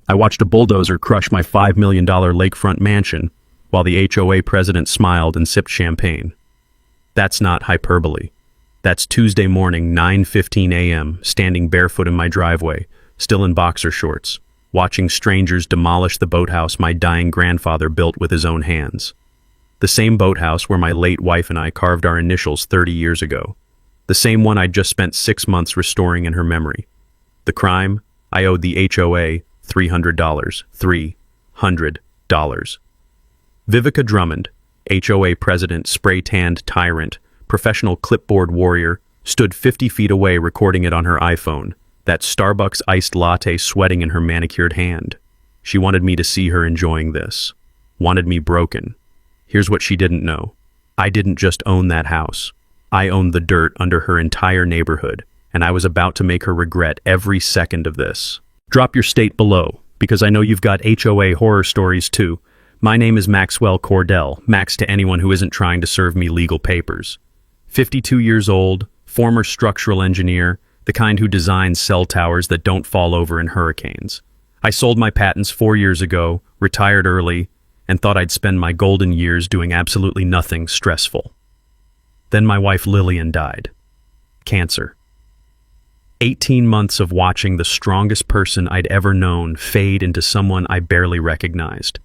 I watched a bulldozer crush my $5 million lakefront mansion while the HOA president smiled and sipped champagne. That's not hyperbole. That's Tuesday morning, 9:15 a.m., standing barefoot in my driveway, still in boxer shorts, watching strangers demolish the boathouse my dying grandfather built with his own hands. The same boathouse where my late wife and I carved our initials 30 years ago. The same one I'd just spent 6 months restoring in her memory. The crime? I owed the HOA $300. $300. Vivica Drummond, HOA president, spray-tanned tyrant, professional clipboard warrior, stood 50 feet away recording it on her iPhone, that Starbucks iced latte sweating in her manicured hand. She wanted me to see her enjoying this. Wanted me broken. Here's what she didn't know. I didn't just own that house. I owned the dirt under her entire neighborhood, and I was about to make her regret every second of this. Drop your state below, because I know you've got HOA horror stories too. My name is Maxwell Cordell, Max to anyone who isn't trying to serve me legal papers. 52 years old, former structural engineer, the kind who designs cell towers that don't fall over in hurricanes. I sold my patents 4 years ago, retired early, and thought I'd spend my golden years doing absolutely nothing stressful. Then my wife Lillian died. Cancer. 18 months of watching the strongest person I'd ever known fade into someone I barely recognized.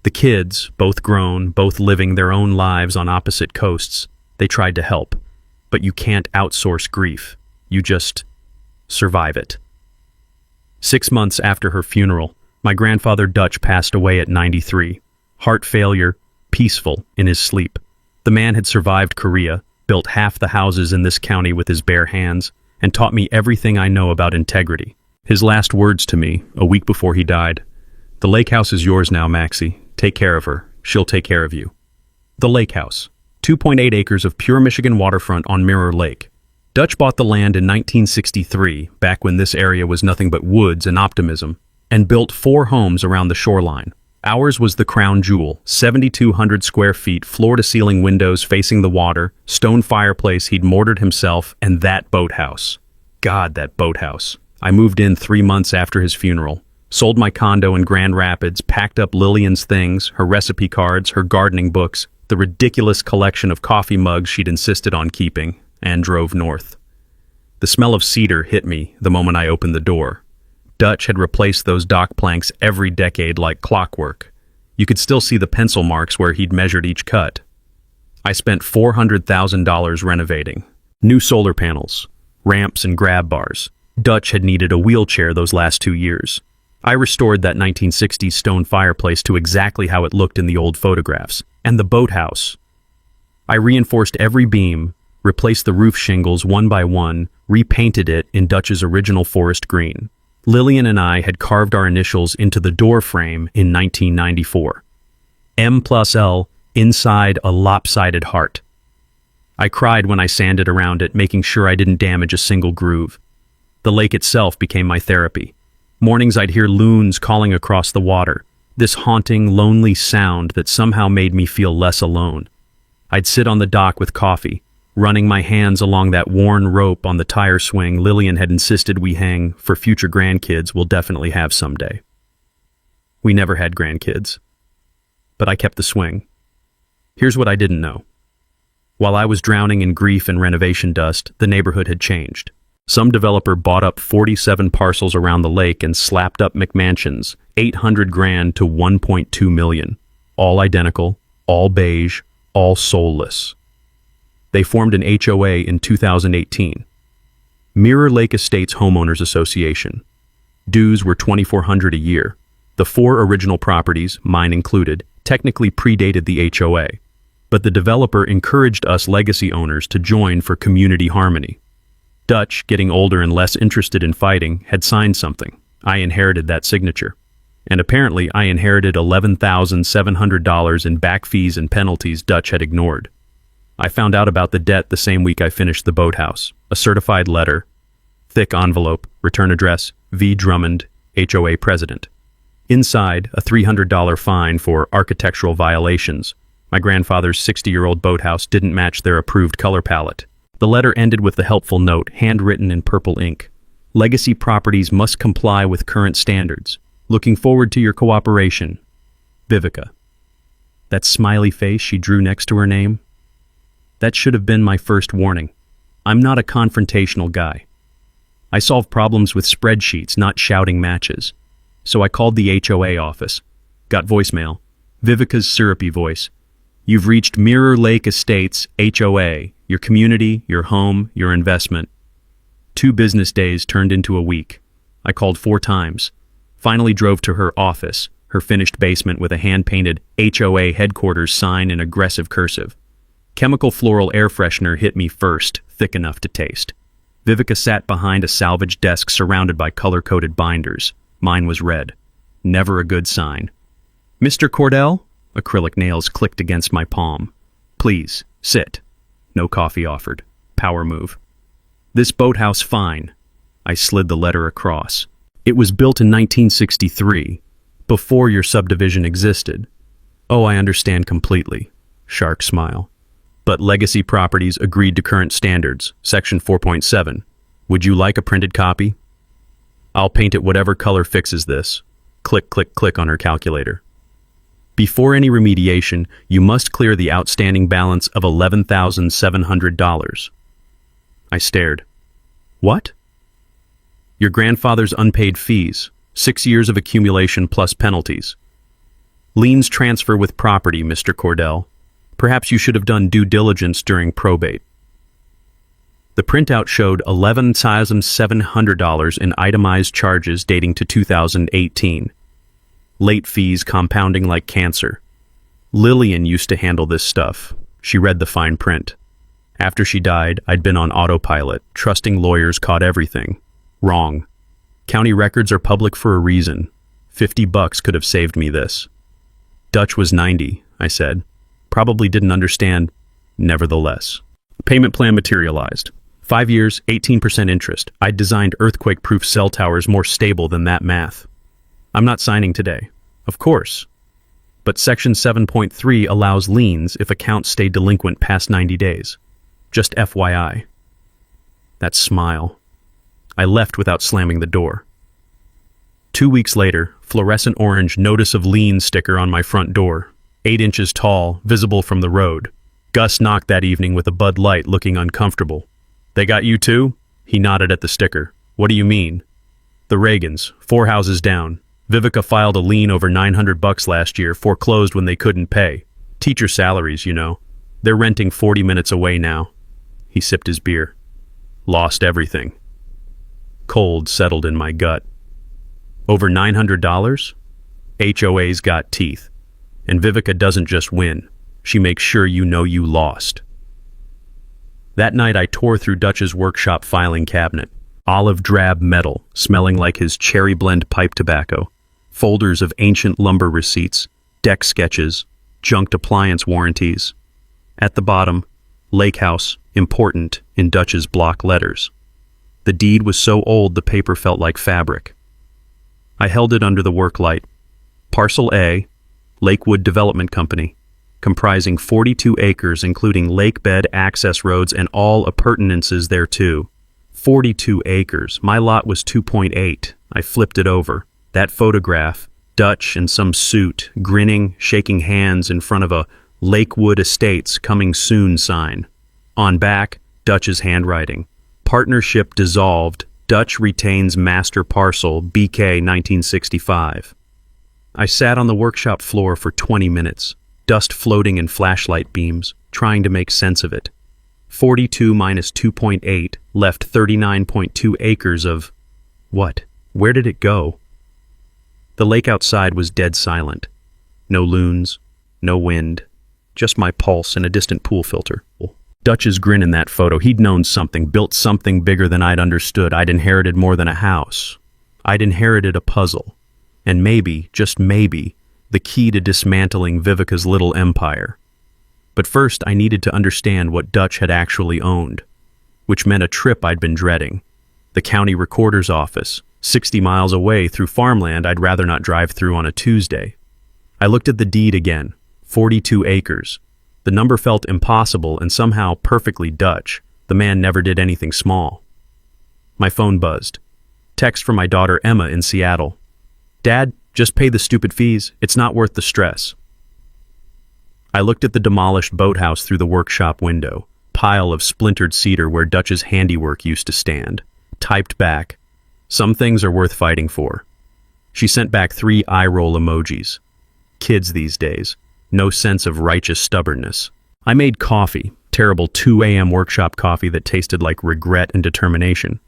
The kids, both grown, both living their own lives on opposite coasts, they tried to help. But you can't outsource grief. You just survive it. 6 months after her funeral, my grandfather Dutch passed away at 93. Heart failure, peaceful in his sleep. The man had survived Korea, built half the houses in this county with his bare hands, and taught me everything I know about integrity. His last words to me, a week before he died: "The lake house is yours now, Maxie. Take care of her. She'll take care of you." The lake house. 2.8 acres of pure Michigan waterfront on Mirror Lake. Dutch bought the land in 1963, back when this area was nothing but woods and optimism, and built 4 homes around the shoreline. Ours was the crown jewel, 7,200 square feet, floor-to-ceiling windows facing the water, stone fireplace he'd mortared himself, and that boathouse. God, that boathouse. I moved in 3 months after his funeral, sold my condo in Grand Rapids, packed up Lillian's things, her recipe cards, her gardening books, the ridiculous collection of coffee mugs she'd insisted on keeping, and drove north. The smell of cedar hit me the moment I opened the door. Dutch had replaced those dock planks every decade like clockwork. You could still see the pencil marks where he'd measured each cut. I spent $400,000 renovating. New solar panels, ramps and grab bars. Dutch had needed a wheelchair those last 2 years. I restored that 1960s stone fireplace to exactly how it looked in the old photographs. And the boathouse. I reinforced every beam, replaced the roof shingles one by one, repainted it in Dutch's original forest green. Lillian and I had carved our initials into the door frame in 1994. M+L, inside a lopsided heart. I cried when I sanded around it, making sure I didn't damage a single groove. The lake itself became my therapy. Mornings I'd hear loons calling across the water, this haunting, lonely sound that somehow made me feel less alone. I'd sit on the dock with coffee, running my hands along that worn rope on the tire swing Lillian had insisted we hang for future grandkids we'll definitely have someday. We never had grandkids, but I kept the swing. Here's what I didn't know. While I was drowning in grief and renovation dust, the neighborhood had changed. Some developer bought up 47 parcels around the lake and slapped up McMansions, $800,000 to $1.2 million. All identical, all beige, all soulless. They formed an HOA in 2018. Mirror Lake Estates Homeowners Association. Dues were $2,400 a year. The 4 original properties, mine included, technically predated the HOA, but the developer encouraged us legacy owners to join for community harmony. Dutch, getting older and less interested in fighting, had signed something. I inherited that signature. And apparently I inherited $11,700 in back fees and penalties Dutch had ignored. I found out about the debt the same week I finished the boathouse. A certified letter, thick envelope, return address, V. Drummond, HOA president. Inside, a $300 fine for architectural violations. My grandfather's 60-year-old boathouse didn't match their approved color palette. The letter ended with the helpful note, handwritten in purple ink. Legacy properties must comply with current standards. Looking forward to your cooperation. Vivica. That smiley face she drew next to her name? That should have been my first warning. I'm not a confrontational guy. I solve problems with spreadsheets, not shouting matches. So I called the HOA office. Got voicemail. Vivica's syrupy voice. You've reached Mirror Lake Estates, HOA. Your community, your home, your investment. 2 business days turned into a week. I called 4 times. Finally drove to her office, her finished basement with a hand-painted HOA headquarters sign in aggressive cursive. Chemical floral air freshener hit me first, thick enough to taste. Vivica sat behind a salvage desk surrounded by color-coded binders. Mine was red. Never a good sign. Mr. Cordell? Acrylic nails clicked against my palm. Please, sit. No coffee offered. Power move. This boathouse fine. I slid the letter across. It was built in 1963, before your subdivision existed. Oh, I understand completely. Shark smile. But Legacy Properties agreed to current standards, Section 4.7. Would you like a printed copy? I'll paint it whatever color fixes this. Click, click, click on her calculator. Before any remediation, you must clear the outstanding balance of $11,700. I stared. What? Your grandfather's unpaid fees, 6 years of accumulation plus penalties. Liens transfer with property, Mr. Cordell. Perhaps you should have done due diligence during probate. The printout showed $11,700 in itemized charges dating to 2018. Late fees compounding like cancer. Lillian used to handle this stuff. She read the fine print. After she died, I'd been on autopilot, trusting lawyers caught everything. Wrong. County records are public for a reason. $50 could have saved me this. Dutch was 90, I said. Probably didn't understand. Nevertheless. Payment plan materialized. 5 years, 18% interest. I'd designed earthquake-proof cell towers more stable than that math. I'm not signing today. Of course. But Section 7.3 allows liens if accounts stay delinquent past 90 days. Just FYI. That smile. I left without slamming the door. 2 weeks later, fluorescent orange notice of lien sticker on my front door. 8 inches tall, visible from the road. Gus knocked that evening with a Bud Light, looking uncomfortable. They got you too? He nodded at the sticker. What do you mean? The Reagans, 4 houses down. Vivica filed a lien over $900 last year, foreclosed when they couldn't pay. Teacher salaries, you know. They're renting 40 minutes away now. He sipped his beer. Lost everything. Cold settled in my gut. Over $900? HOA's got teeth. And Vivica doesn't just win. She makes sure you know you lost. That night I tore through Dutch's workshop filing cabinet. Olive drab metal, smelling like his cherry blend pipe tobacco. Folders of ancient lumber receipts, deck sketches, junked appliance warranties. At the bottom, Lake House, important, in Dutch's block letters. The deed was so old the paper felt like fabric. I held it under the work light. Parcel A, Lakewood Development Company, comprising 42 acres including lake bed access roads and all appurtenances thereto. 42 acres. My lot was 2.8. I flipped it over. That photograph, Dutch in some suit, grinning, shaking hands in front of a Lakewood Estates Coming Soon sign. On back, Dutch's handwriting. Partnership dissolved. Dutch retains master parcel, BK 1965. I sat on the workshop floor for 20 minutes, dust floating in flashlight beams, trying to make sense of it. 42 minus 2.8 left 39.2 acres of... What? Where did it go? The lake outside was dead silent. No loons, no wind, just my pulse and a distant pool filter. Dutch's grin in that photo. He'd known something, built something bigger than I'd understood. I'd inherited more than a house. I'd inherited a puzzle. And maybe, just maybe, the key to dismantling Vivica's little empire. But first, I needed to understand what Dutch had actually owned, which meant a trip I'd been dreading. The county recorder's office, 60 miles away through farmland I'd rather not drive through on a Tuesday. I looked at the deed again, 42 acres. The number felt impossible and somehow perfectly Dutch. The man never did anything small. My phone buzzed. Text from my daughter Emma in Seattle. Dad, Just pay the stupid fees. It's not worth the stress. I looked at the demolished boathouse through the workshop window, pile of splintered cedar where Dutch's handiwork used to stand. Typed back, "Some things are worth fighting for." She sent back 3 eye-roll emojis. Kids these days. No sense of righteous stubbornness. I made coffee, terrible 2 a.m. workshop coffee that tasted like regret and determination,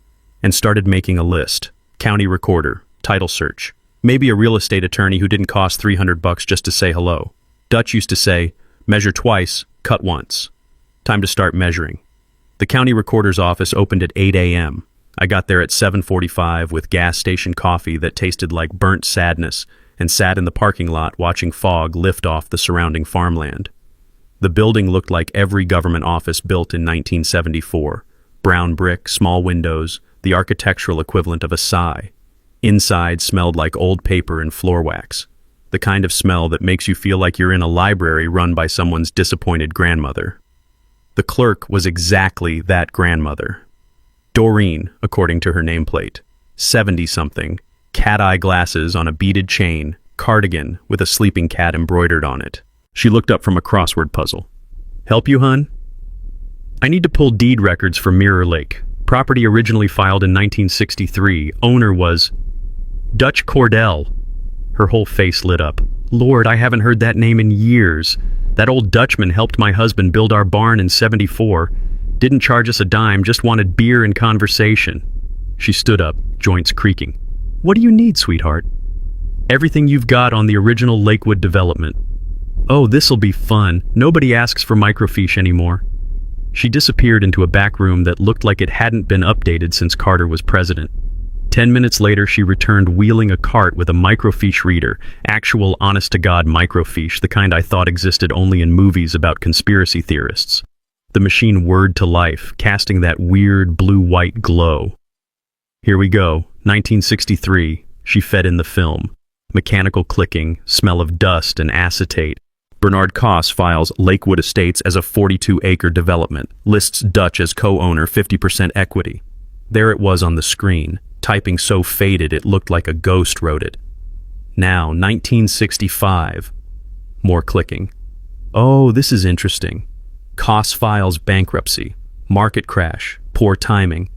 and started making a list. County recorder, title search, maybe a real estate attorney who didn't cost $300 just to say hello. Dutch used to say, "Measure twice, cut once." Time to start measuring. The county recorder's office opened at 8 a.m. I got there at 7:45 with gas station coffee that tasted like burnt sadness and sat in the parking lot watching fog lift off the surrounding farmland. The building looked like every government office built in 1974. Brown brick, small windows, the architectural equivalent of a sigh. Inside smelled like old paper and floor wax. The kind of smell that makes you feel like you're in a library run by someone's disappointed grandmother. The clerk was exactly that grandmother. Doreen, according to her nameplate. 70-something, cat-eye glasses on a beaded chain, cardigan with a sleeping cat embroidered on it. She looked up from a crossword puzzle. "Help you, hun?" "I need to pull deed records for Mirror Lake. Property originally filed in 1963. Owner was Dutch Cordell." Her whole face lit up. "Lord, I haven't heard that name in years. That old Dutchman helped my husband build our barn in 74. Didn't charge us a dime, just wanted beer and conversation." She stood up, joints creaking. "What do you need, sweetheart?" "Everything you've got on the original Lakewood development." "Oh, this'll be fun. Nobody asks for microfiche anymore." She disappeared into a back room that looked like it hadn't been updated since Carter was president. 10 minutes later, she returned wheeling a cart with a microfiche reader, actual honest-to-God microfiche, the kind I thought existed only in movies about conspiracy theorists. The machine whirred to life, casting that weird blue-white glow. "Here we go, 1963, she fed in the film. Mechanical clicking, smell of dust and acetate. Bernard Koss files Lakewood Estates as a 42-acre development, lists Dutch as co-owner, 50% equity." There it was on the screen, typing so faded it looked like a ghost wrote it. Now, 1965. More clicking. "Oh, this is interesting. Koss files bankruptcy, market crash, poor timing.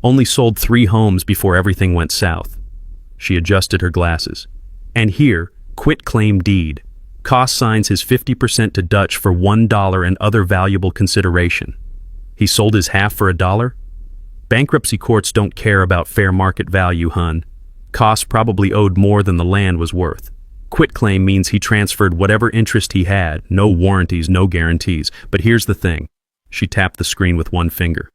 Only sold 3 homes before everything went south." She adjusted her glasses. "And here, quit claim deed. Koss signs his 50% to Dutch for $1 and other valuable consideration. He sold his half for $1? Bankruptcy courts don't care about fair market value, hun. Koss probably owed more than the land was worth. Quitclaim means he transferred whatever interest he had, no warranties, no guarantees. But here's the thing." She tapped the screen with one finger.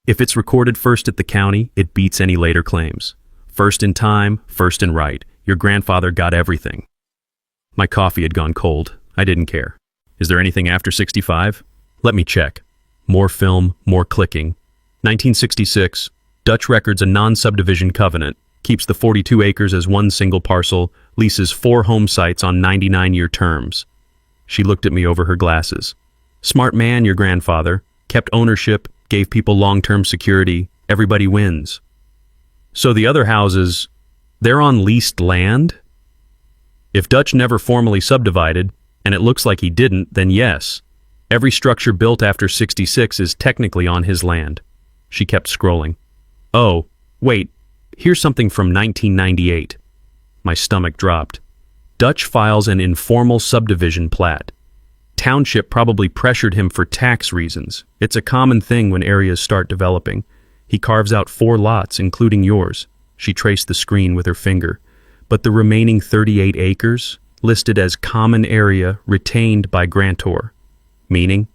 "If it's recorded first at the county, it beats any later claims. First in time, first in right. Your grandfather got everything." My coffee had gone cold. I didn't care. "Is there anything after 65? Let me check." More film, more clicking. 1966. Dutch records a non-subdivision covenant. Keeps the 42 acres as one single parcel. Leases 4 home sites on 99-year terms. She looked at me over her glasses. "Smart man, your grandfather. Kept ownership, gave people long-term security. Everybody wins." "So the other houses, they're on leased land?" "If Dutch never formally subdivided, and it looks like he didn't, then yes. Every structure built after 66 is technically on his land." She kept scrolling. "Oh, wait, here's something from 1998. My stomach dropped. Dutch files an informal subdivision plat. Township probably pressured him for tax reasons. It's a common thing when areas start developing. He carves out 4 lots, including yours." She traced the screen with her finger. "But the remaining 38 acres, listed as common area retained by grantor." "Meaning?"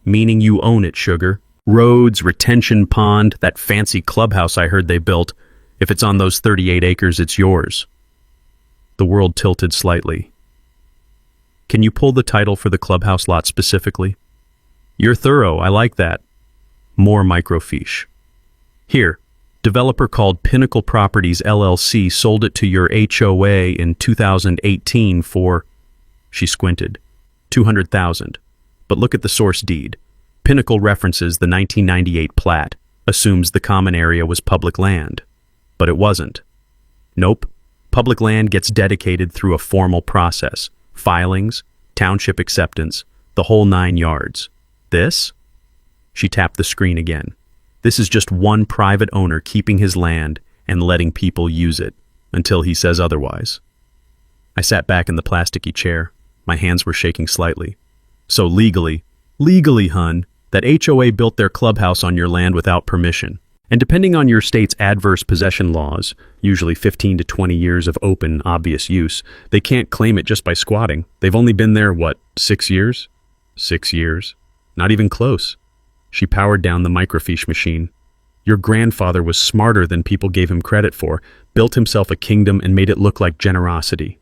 "Meaning you own it, sugar. Roads, retention pond, that fancy clubhouse I heard they built. If it's on those 38 acres, it's yours." The world tilted slightly. "Can you pull the title for the clubhouse lot specifically?" "You're thorough, I like that." More microfiche. "Here, developer called Pinnacle Properties LLC sold it to your HOA in 2018 for," she squinted, "200,000. But look at the source deed. Pinnacle references the 1998 plat, assumes the common area was public land. But it wasn't." "Nope. Public land gets dedicated through a formal process. Filings, township acceptance, the whole 9 yards. This? She tapped the screen again. This is just one private owner keeping his land and letting people use it, until he says otherwise. I sat back in the plasticky chair. My hands were shaking slightly. So legally, hun, that HOA built their clubhouse on your land without permission. And depending on your state's adverse possession laws, usually 15 to 20 years of open, obvious use, they can't claim it just by squatting. They've only been there, 6 years? 6 years. Not even close. She powered down the microfiche machine. Your grandfather was smarter than people gave him credit for, built himself a kingdom and made it look like generosity.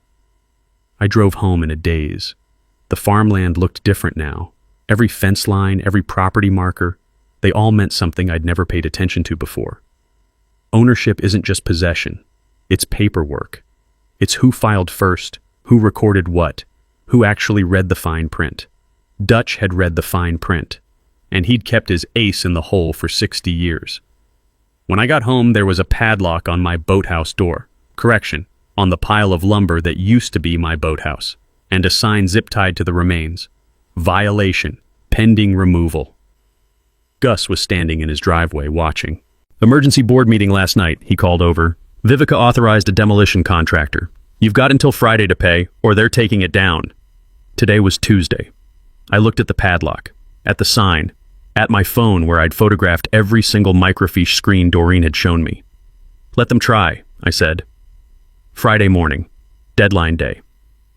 I drove home in a daze. The farmland looked different now. Every fence line, every property marker, they all meant something I'd never paid attention to before. Ownership isn't just possession. It's paperwork. It's who filed first, who recorded what, who actually read the fine print. Dutch had read the fine print, and he'd kept his ace in the hole for 60 years. When I got home, there was a padlock on my boathouse door. Correction, on the pile of lumber that used to be my boathouse, and a sign zip-tied to the remains. Violation, pending removal. Gus was standing in his driveway watching. Emergency board meeting last night, he called over. Vivica authorized a demolition contractor. You've got until Friday to pay, or they're taking it down. Today was Tuesday. I looked at the padlock, at the sign, at my phone where I'd photographed every single microfiche screen Doreen had shown me. Let them try, I said. Friday morning, deadline day.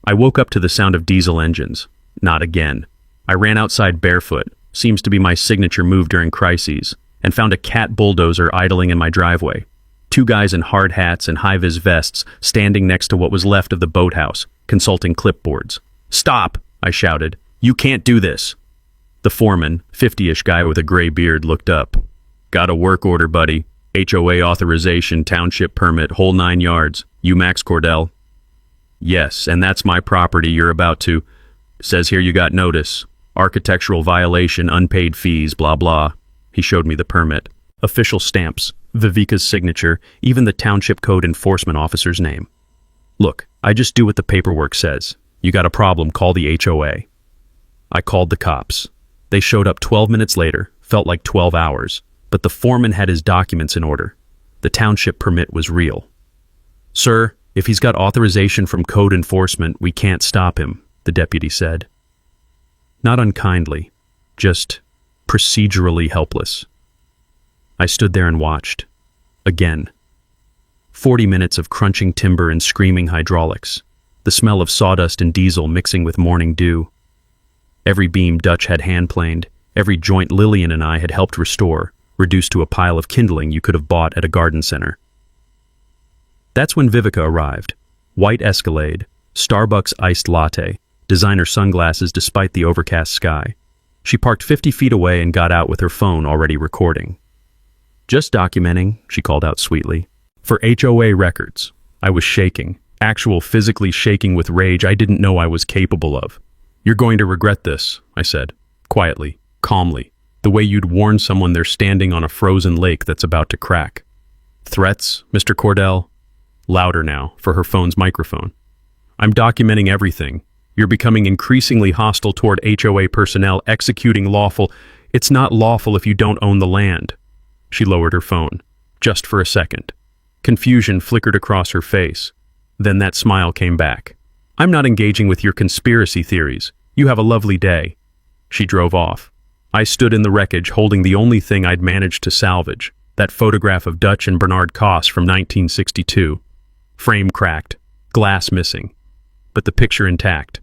I woke up to the sound of diesel engines. Not again. I ran outside barefoot, seems to be my signature move during crises, and found a cat bulldozer idling in my driveway. 2 guys in hard hats and high-vis vests standing next to what was left of the boathouse, consulting clipboards. Stop, I shouted. You can't do this. The foreman, 50-ish guy with a gray beard, looked up. Got a work order, buddy. HOA authorization, township permit, whole 9 yards. You Max Cordell? Yes, and that's my property you're about to... Says here you got notice. Architectural violation, unpaid fees, blah blah. He showed me the permit. Official stamps, Vivica's signature, even the township code enforcement officer's name. Look, I just do what the paperwork says. You got a problem, call the HOA. I called the cops. They showed up 12 minutes later, felt like 12 hours, but the foreman had his documents in order. The township permit was real. Sir, if he's got authorization from code enforcement, we can't stop him, the deputy said. Not unkindly, just procedurally helpless. I stood there and watched. Again. 40 minutes of crunching timber and screaming hydraulics, the smell of sawdust and diesel mixing with morning dew. Every beam Dutch had hand-planed, every joint Lillian and I had helped restore, reduced to a pile of kindling you could have bought at a garden center. That's when Vivica arrived. White Escalade, Starbucks iced latte, designer sunglasses despite the overcast sky. She parked 50 feet away and got out with her phone already recording. Just documenting, she called out sweetly. For HOA records. I was shaking, actual physically shaking with rage I didn't know I was capable of. You're going to regret this, I said, quietly, calmly, the way you'd warn someone they're standing on a frozen lake that's about to crack. Threats, Mr. Cordell? Louder now, for her phone's microphone. I'm documenting everything. You're becoming increasingly hostile toward HOA personnel executing lawful. It's not lawful if you don't own the land. She lowered her phone, just for a second. Confusion flickered across her face. Then that smile came back. I'm not engaging with your conspiracy theories. You have a lovely day. She drove off. I stood in the wreckage holding the only thing I'd managed to salvage, that photograph of Dutch and Bernard Koss from 1962. Frame cracked, glass missing, but the picture intact.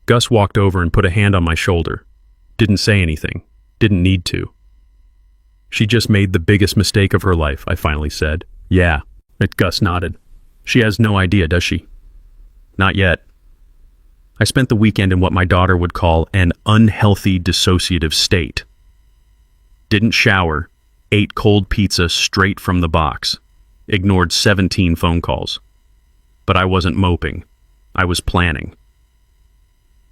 Gus walked over and put a hand on my shoulder. Didn't say anything. Didn't need to. She just made the biggest mistake of her life, I finally said. Yeah, Gus nodded. She has no idea, does she? Not yet. I spent the weekend in what my daughter would call an unhealthy dissociative state. Didn't shower, ate cold pizza straight from the box, ignored 17 phone calls. But I wasn't moping. I was planning.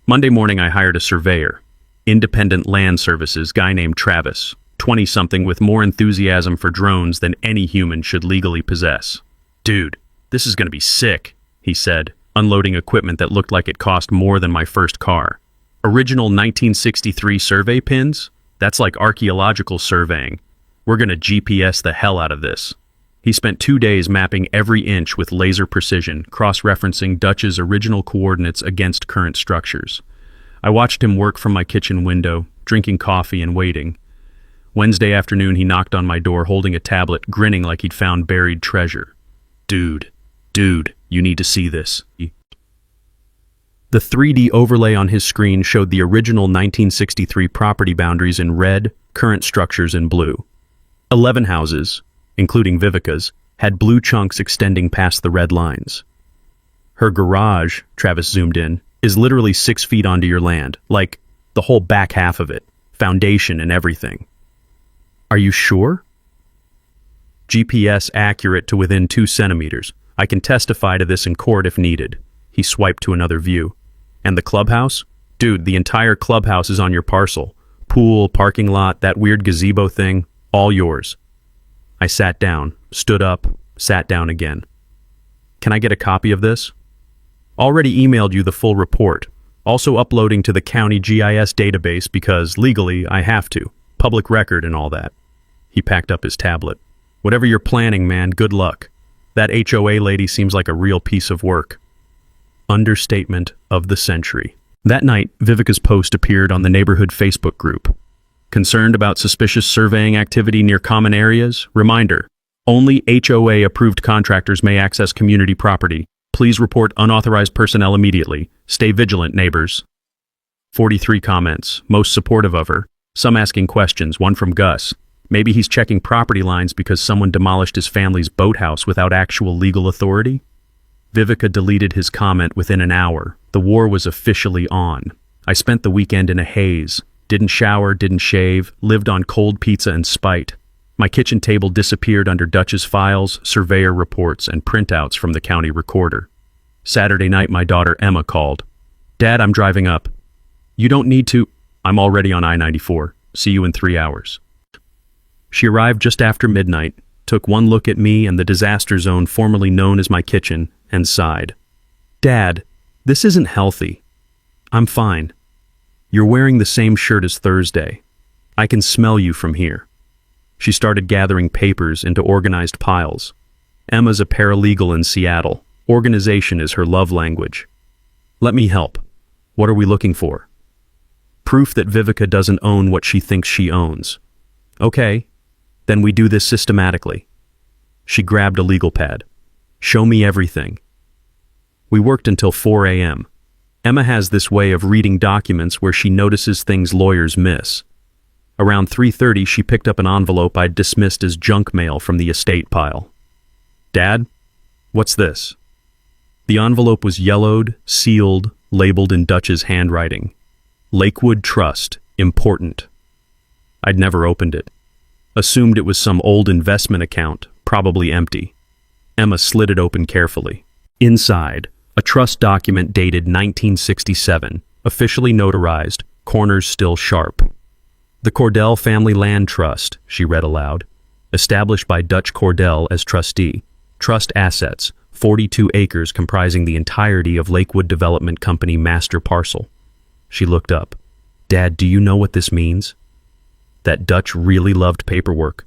Monday morning I hired a surveyor, independent land services guy named Travis, 20-something with more enthusiasm for drones than any human should legally possess. Dude, This is going to be sick, he said, unloading equipment that looked like it cost more than my first car. Original 1963 survey pins? That's like archaeological surveying. We're going to GPS the hell out of this. He spent 2 days mapping every inch with laser precision, cross-referencing Dutch's original coordinates against current structures. I watched him work from my kitchen window, drinking coffee and waiting. Wednesday afternoon, he knocked on my door holding a tablet, grinning like he'd found buried treasure. Dude, you need to see this. The 3D overlay on his screen showed the original 1963 property boundaries in red, current structures in blue. 11 houses, including Vivica's, had blue chunks extending past the red lines. Her garage, Travis zoomed in, is literally 6 feet onto your land, like the whole back half of it, foundation and everything. Are you sure? GPS accurate to within 2 centimeters. I can testify to this in court if needed. He swiped to another view. And the clubhouse? Dude, the entire clubhouse is on your parcel. Pool, parking lot, that weird gazebo thing, all yours. I sat down, stood up, sat down again. Can I get a copy of this? Already emailed you the full report. Also uploading to the county GIS database because, legally, I have to. Public record and all that. He packed up his tablet. Whatever you're planning, man, good luck. That HOA lady seems like a real piece of work. Understatement of the century. That night, Vivica's post appeared on the neighborhood Facebook group. Concerned about suspicious surveying activity near common areas? Reminder, only HOA-approved contractors may access community property. Please report unauthorized personnel immediately. Stay vigilant, neighbors. 43 comments, most supportive of her. Some asking questions, one from Gus. Maybe he's checking property lines because someone demolished his family's boathouse without actual legal authority? Vivica deleted his comment within an hour. The war was officially on. I spent the weekend in a haze. Didn't shower, didn't shave, lived on cold pizza and spite. My kitchen table disappeared under Dutch's files, surveyor reports, and printouts from the county recorder. Saturday night, my daughter Emma called. Dad, I'm driving up. You don't need to. I'm already on I-94. See you in 3 hours. She arrived just after midnight, took one look at me and the disaster zone formerly known as my kitchen, and sighed. Dad, this isn't healthy. I'm fine. You're wearing the same shirt as Thursday. I can smell you from here. She started gathering papers into organized piles. Emma's a paralegal in Seattle. Organization is her love language. Let me help. What are we looking for? Proof that Vivica doesn't own what she thinks she owns. Okay, then we do this systematically. She grabbed a legal pad. Show me everything. We worked until 4 a.m. Emma has this way of reading documents where she notices things lawyers miss. Around 3:30, she picked up an envelope I'd dismissed as junk mail from the estate pile. Dad, what's this? The envelope was yellowed, sealed, labeled in Dutch's handwriting. Lakewood Trust, important. I'd never opened it. Assumed it was some old investment account, probably empty. Emma slid it open carefully. Inside, a trust document dated 1967, officially notarized, corners still sharp. The Cordell Family Land Trust, she read aloud, established by Dutch Cordell as trustee. Trust assets, 42 acres comprising the entirety of Lakewood Development Company master parcel. She looked up. Dad, do you know what this means? That Dutch really loved paperwork.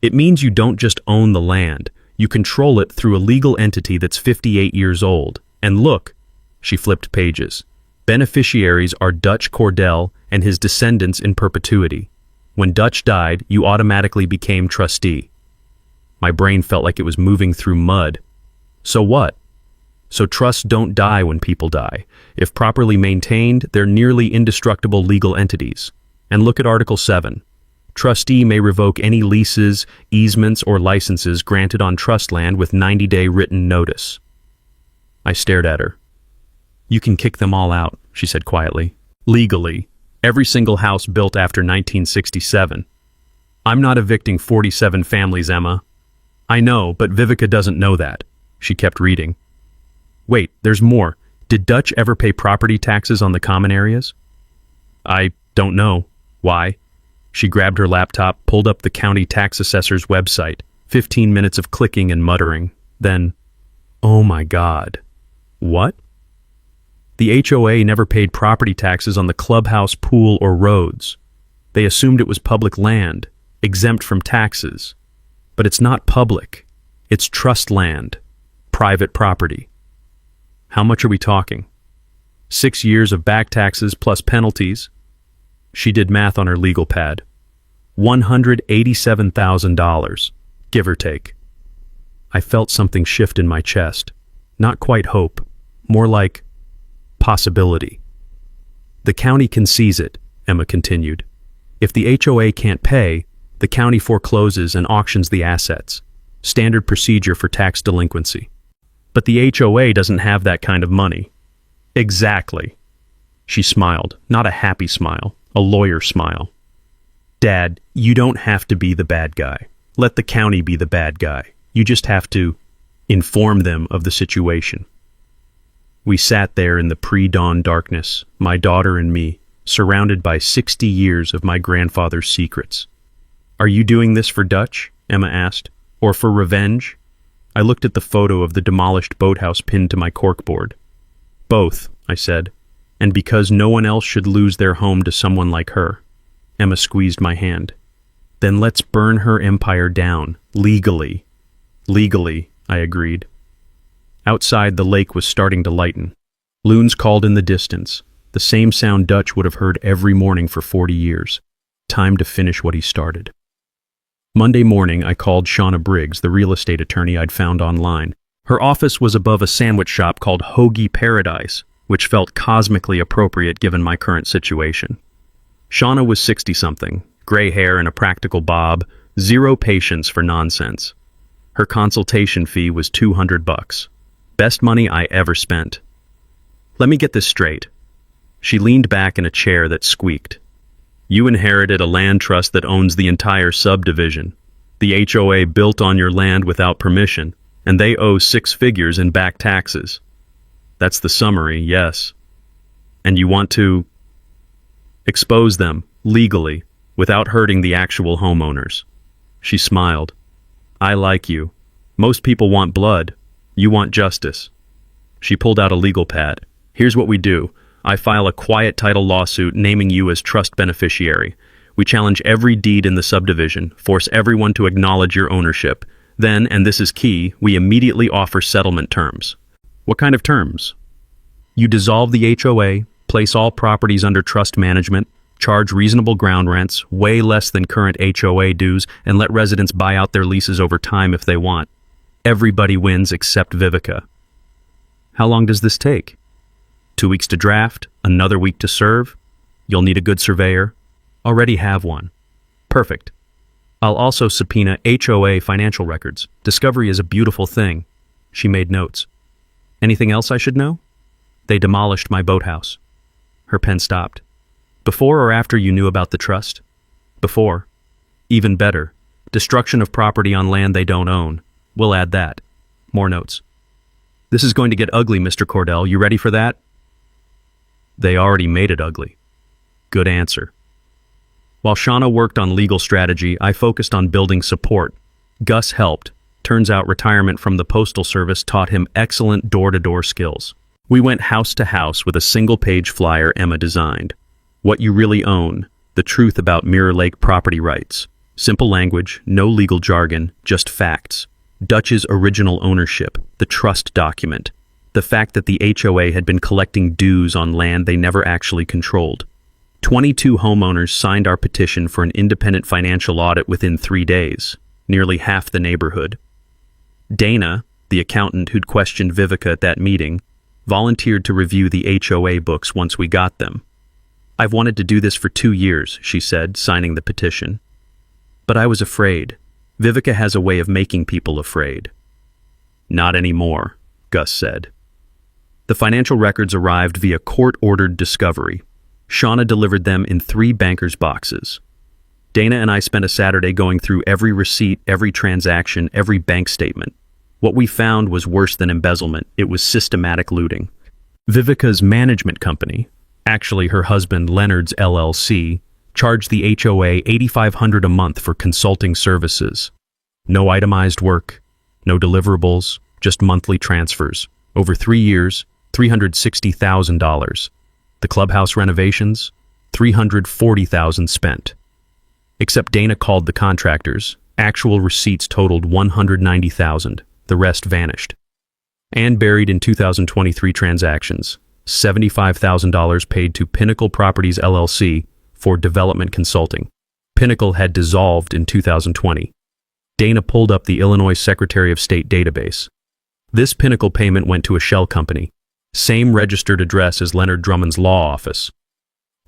It means you don't just own the land, you control it through a legal entity that's 58 years old. And look, she flipped pages. Beneficiaries are Dutch Cordell and his descendants in perpetuity. When Dutch died, you automatically became trustee. My brain felt like it was moving through mud. So what? So trusts don't die when people die. If properly maintained, they're nearly indestructible legal entities. And look at Article 7. Trustee may revoke any leases, easements, or licenses granted on trust land with 90-day written notice. I stared at her. You can kick them all out, she said quietly. Legally. Every single house built after 1967. I'm not evicting 47 families, Emma. I know, but Vivica doesn't know that. She kept reading. Wait, there's more. Did Dutch ever pay property taxes on the common areas? I don't know. Why? She grabbed her laptop, pulled up the county tax assessor's website. 15 minutes of clicking and muttering. Then, Oh my God. What? The HOA never paid property taxes on the clubhouse, pool, or roads. They assumed it was public land, exempt from taxes. But it's not public. It's trust land, private property. How much are we talking? 6 years of back taxes plus penalties. She did math on her legal pad. $187,000, give or take. I felt something shift in my chest. Not quite hope, more like possibility. The county can seize it, Emma continued. If the HOA can't pay, the county forecloses and auctions the assets. Standard procedure for tax delinquency. But the HOA doesn't have that kind of money. Exactly. She smiled, not a happy smile, a lawyer smile. Dad, you don't have to be the bad guy. Let the county be the bad guy. You just have to inform them of the situation. We sat there in the pre-dawn darkness, my daughter and me, surrounded by 60 years of my grandfather's secrets. Are you doing this for Dutch? Emma asked. Or for revenge? I looked at the photo of the demolished boathouse pinned to my corkboard. Both, I said, and because no one else should lose their home to someone like her. Emma squeezed my hand. Then let's burn her empire down, legally. Legally, I agreed. Outside, the lake was starting to lighten. Loons called in the distance, the same sound Dutch would have heard every morning for 40 years. Time to finish what he started. Monday morning, I called Shauna Briggs, the real estate attorney I'd found online. Her office was above a sandwich shop called Hoagie Paradise, which felt cosmically appropriate given my current situation. Shauna was 60-something, gray hair and a practical bob, zero patience for nonsense. Her consultation fee was $200. Best money I ever spent. Let me get this straight. She leaned back in a chair that squeaked. You inherited a land trust that owns the entire subdivision. The HOA built on your land without permission, and they owe 6 figures in back taxes. That's the summary, yes. And you want to expose them, legally, without hurting the actual homeowners. She smiled. I like you. Most people want blood. You want justice. She pulled out a legal pad. Here's what we do. I file a quiet title lawsuit naming you as trust beneficiary. We challenge every deed in the subdivision, force everyone to acknowledge your ownership. Then, and this is key, we immediately offer settlement terms. What kind of terms? You dissolve the HOA, place all properties under trust management, charge reasonable ground rents, way less than current HOA dues, and let residents buy out their leases over time if they want. Everybody wins except Vivica. How long does this take? 2 weeks to draft, another week to serve. You'll need a good surveyor. Already have one. Perfect. I'll also subpoena HOA financial records. Discovery is a beautiful thing. She made notes. Anything else I should know? They demolished my boathouse. Her pen stopped. Before or after you knew about the trust? Before. Even better. Destruction of property on land they don't own. We'll add that. More notes. This is going to get ugly, Mr. Cordell. You ready for that? They already made it ugly. Good answer. While Shauna worked on legal strategy, I focused on building support. Gus helped. Turns out retirement from the Postal Service taught him excellent door-to-door skills. We went house to house with a single-page flyer Emma designed. What you really own, the truth about Mirror Lake property rights. Simple language, no legal jargon, just facts. Dutch's original ownership, the trust document. The fact that the HOA had been collecting dues on land they never actually controlled. 22 homeowners signed our petition for an independent financial audit within 3 days, nearly half the neighborhood. Dana, the accountant who'd questioned Vivica at that meeting, volunteered to review the HOA books once we got them. I've wanted to do this for 2 years, she said, signing the petition. But I was afraid. Vivica has a way of making people afraid. Not anymore, Gus said. The financial records arrived via court-ordered discovery. Shauna delivered them in 3 bankers' boxes. Dana and I spent a Saturday going through every receipt, every transaction, every bank statement. What we found was worse than embezzlement. It was systematic looting. Vivica's management company, actually her husband Leonard's LLC, charged the HOA $8,500 a month for consulting services. No itemized work, no deliverables, just monthly transfers. Over 3 years, $360,000. The clubhouse renovations, $340,000 spent. Except Dana called the contractors. Actual receipts totaled $190,000. The rest vanished. And buried in 2023 transactions, $75,000 paid to Pinnacle Properties LLC for development consulting. Pinnacle had dissolved in 2020. Dana pulled up the Illinois Secretary of State database. This Pinnacle payment went to a shell company, same registered address as Leonard Drummond's law office.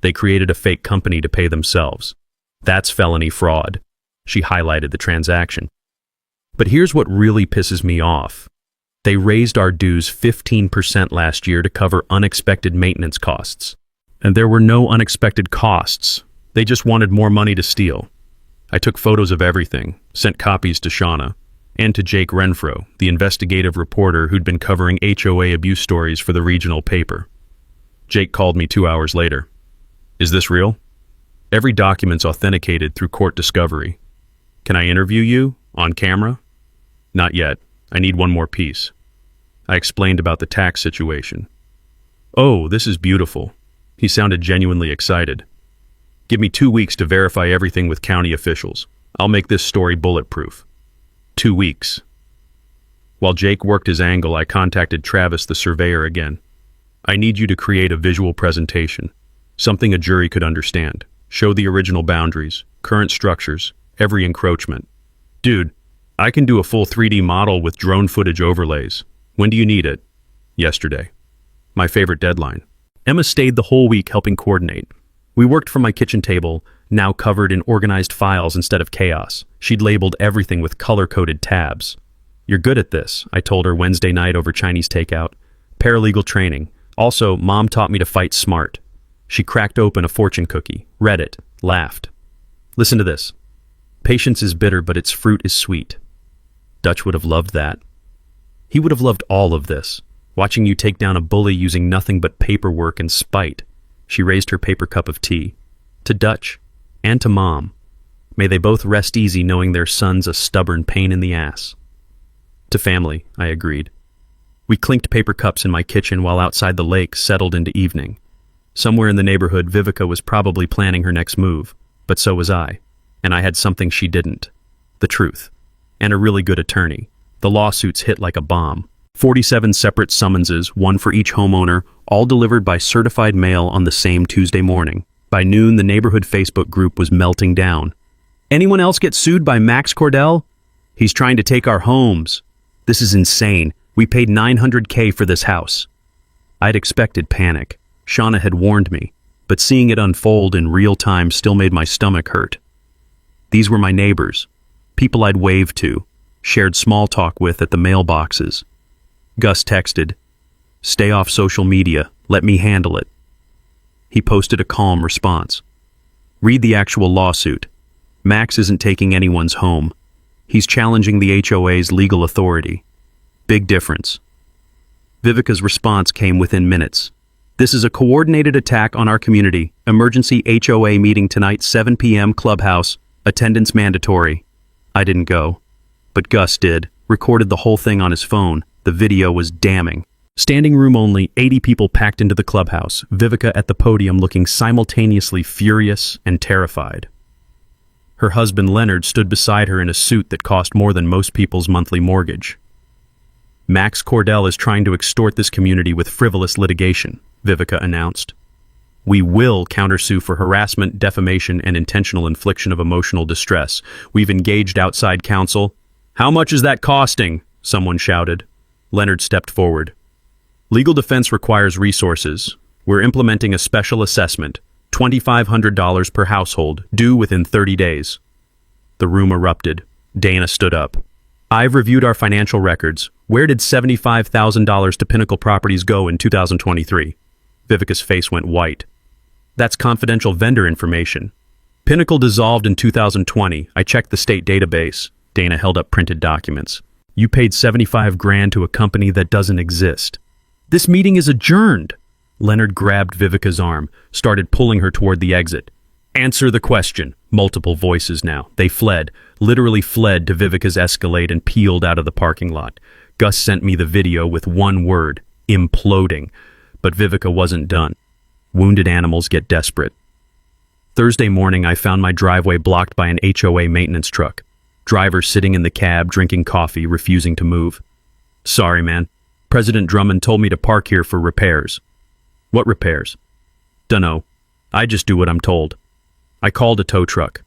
They created a fake company to pay themselves. That's felony fraud. She highlighted the transaction. But here's what really pisses me off. They raised our dues 15% last year to cover unexpected maintenance costs. And there were no unexpected costs. They just wanted more money to steal. I took photos of everything, sent copies to Shauna, and to Jake Renfro, the investigative reporter who'd been covering HOA abuse stories for the regional paper. Jake called me 2 hours later. Is this real? Every document's authenticated through court discovery. Can I interview you? On camera? Not yet. I need one more piece. I explained about the tax situation. Oh, this is beautiful. He sounded genuinely excited. Give me 2 weeks to verify everything with county officials. I'll make this story bulletproof. 2 weeks. While Jake worked his angle, I contacted Travis, the surveyor, again. I need you to create a visual presentation, something a jury could understand. Show the original boundaries, current structures, every encroachment. Dude, I can do a full 3D model with drone footage overlays. When do you need it? Yesterday. My favorite deadline. Emma stayed the whole week helping coordinate. We worked from my kitchen table, now covered in organized files instead of chaos. She'd labeled everything with color-coded tabs. You're good at this, I told her Wednesday night over Chinese takeout. Paralegal training. Also, Mom taught me to fight smart. She cracked open a fortune cookie, read it, laughed. Listen to this. Patience is bitter, but its fruit is sweet. Dutch would have loved that. He would have loved all of this, watching you take down a bully using nothing but paperwork and spite. She raised her paper cup of tea. To Dutch, and to Mom. May they both rest easy knowing their son's a stubborn pain in the ass. To family, I agreed. We clinked paper cups in my kitchen while outside the lake settled into evening. Somewhere in the neighborhood, Vivica was probably planning her next move, but so was I. And I had something she didn't. The truth. And a really good attorney. The lawsuits hit like a bomb. 47 separate summonses, one for each homeowner, all delivered by certified mail on the same Tuesday morning. By noon, the neighborhood Facebook group was melting down. Anyone else get sued by Max Cordell? He's trying to take our homes. This is insane. We paid $900K for this house. I'd expected panic. Shauna had warned me, but seeing it unfold in real time still made my stomach hurt. These were my neighbors, people I'd waved to, shared small talk with at the mailboxes. Gus texted, "Stay off social media, let me handle it." He posted a calm response. Read the actual lawsuit. Max isn't taking anyone's home. He's challenging the HOA's legal authority. Big difference. Vivica's response came within minutes. This is a coordinated attack on our community. Emergency HOA meeting tonight, 7 p.m. Clubhouse. Attendance mandatory. I didn't go. But Gus did. Recorded the whole thing on his phone. The video was damning. Standing room only, 80 people packed into the clubhouse. Vivica at the podium looking simultaneously furious and terrified. Her husband Leonard stood beside her in a suit that cost more than most people's monthly mortgage. Max Cordell is trying to extort this community with frivolous litigation, Vivica announced. We will countersue for harassment, defamation, and intentional infliction of emotional distress. We've engaged outside counsel. How much is that costing? Someone shouted. Leonard stepped forward. Legal defense requires resources. We're implementing a special assessment, $2,500 per household, due within 30 days. The room erupted. Dana stood up. I've reviewed our financial records. Where did $75,000 to Pinnacle Properties go in 2023? Vivica's face went white. That's confidential vendor information. Pinnacle dissolved in 2020. I checked the state database. Dana held up printed documents. You paid 75 grand to a company that doesn't exist. This meeting is adjourned. Leonard grabbed Vivica's arm, started pulling her toward the exit. Answer the question. Multiple voices now. They fled, literally fled to Vivica's Escalade and peeled out of the parking lot. Gus sent me the video with one word: imploding. But Vivica wasn't done. Wounded animals get desperate. Thursday morning, I found my driveway blocked by an HOA maintenance truck. Driver sitting in the cab, drinking coffee, refusing to move. Sorry, man. President Drummond told me to park here for repairs. What repairs? Dunno. I just do what I'm told. I called a tow truck.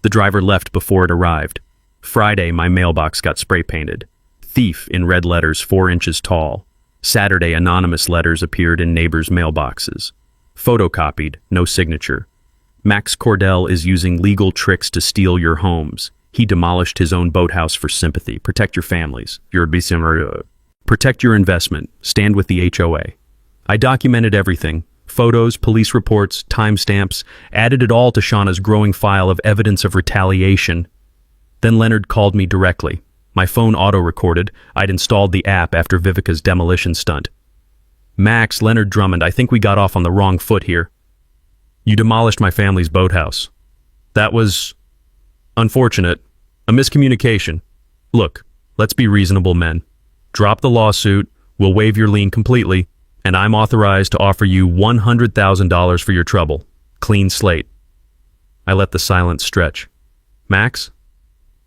The driver left before it arrived. Friday, my mailbox got spray painted. Thief in red letters 4 inches tall. Saturday, anonymous letters appeared in neighbors' mailboxes. Photocopied, no signature. Max Cordell is using legal tricks to steal your homes. He demolished his own boathouse for sympathy. Protect your families. Protect your investment. Stand with the HOA. I documented everything. Photos, police reports, timestamps, added it all to Shauna's growing file of evidence of retaliation. Then Leonard called me directly. My phone auto-recorded. I'd installed the app after Vivica's demolition stunt. Max, Leonard Drummond, I think we got off on the wrong foot here. You demolished my family's boathouse. That was unfortunate. A miscommunication. Look, let's be reasonable men. Drop the lawsuit, we'll waive your lien completely, and I'm authorized to offer you $100,000 for your trouble. Clean slate. I let the silence stretch. Max?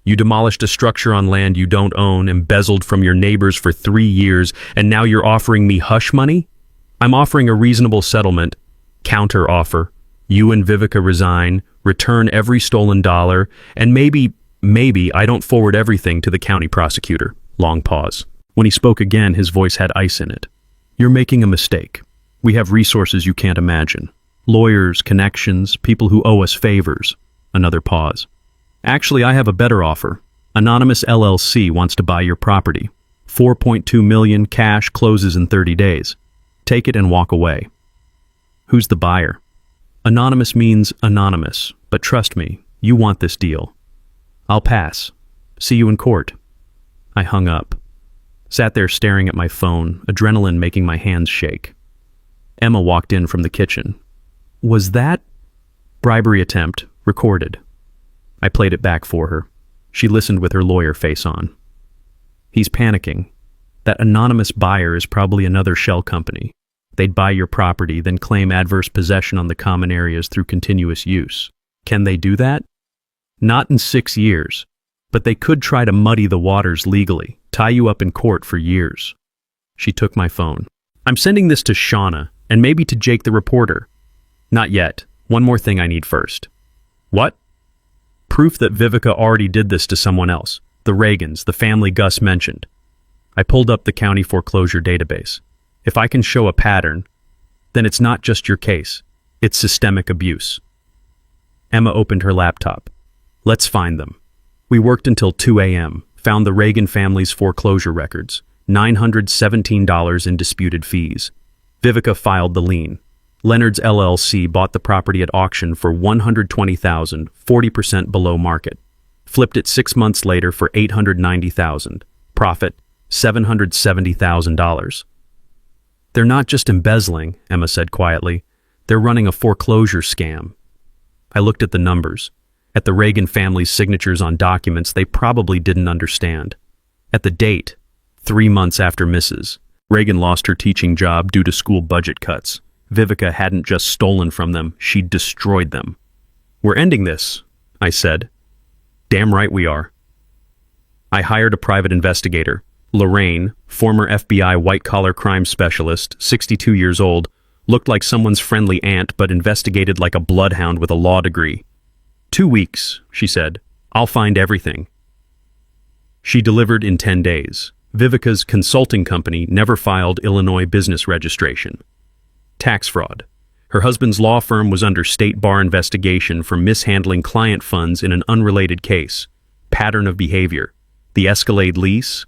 You demolished a structure on land you don't own, embezzled from your neighbors for 3 years, and now you're offering me hush money? I'm offering a reasonable settlement. Counter offer. You and Vivica resign, return every stolen dollar, and maybe I don't forward everything to the county prosecutor. Long pause. When he spoke again, his voice had ice in it. You're making a mistake. We have resources you can't imagine. Lawyers, connections, people who owe us favors. Another pause. Actually, I have a better offer. Anonymous LLC wants to buy your property. $4.2 million cash, closes in 30 days. Take it and walk away. Who's the buyer? Anonymous means anonymous, but trust me, you want this deal. I'll pass. See you in court. I hung up. Sat there staring at my phone, adrenaline making my hands shake. Emma walked in from the kitchen. Was that? Bribery attempt, recorded. I played it back for her. She listened with her lawyer face on. He's panicking. That anonymous buyer is probably another shell company. They'd buy your property, then claim adverse possession on the common areas through continuous use. Can they do that? Not in 6 years, but they could try to muddy the waters legally, tie you up in court for years. She took my phone. I'm sending this to Shauna, and maybe to Jake the reporter. Not yet. One more thing I need first. What? Proof that Vivica already did this to someone else. The Reagans, the family Gus mentioned. I pulled up the county foreclosure database. If I can show a pattern, then it's not just your case. It's systemic abuse. Emma opened her laptop. Let's find them. We worked until 2 a.m., found the Reagan family's foreclosure records, $917 in disputed fees. Vivica filed the lien. Leonard's LLC bought the property at auction for $120,000, 40% below market. Flipped it 6 months later for $890,000. Profit, $770,000. They're not just embezzling, Emma said quietly. They're running a foreclosure scam. I looked at the numbers. At the Reagan family's signatures on documents they probably didn't understand. At the date, 3 months after Mrs. Reagan lost her teaching job due to school budget cuts. Vivica hadn't just stolen from them, she'd destroyed them. We're ending this, I said. Damn right we are. I hired a private investigator. Lorraine, former FBI white-collar crime specialist, 62 years old, looked like someone's friendly aunt but investigated like a bloodhound with a law degree. 2 weeks, she said. I'll find everything. She delivered in 10 days. Vivica's consulting company never filed Illinois business registration. Tax fraud. Her husband's law firm was under state bar investigation for mishandling client funds in an unrelated case. Pattern of behavior. The Escalade lease,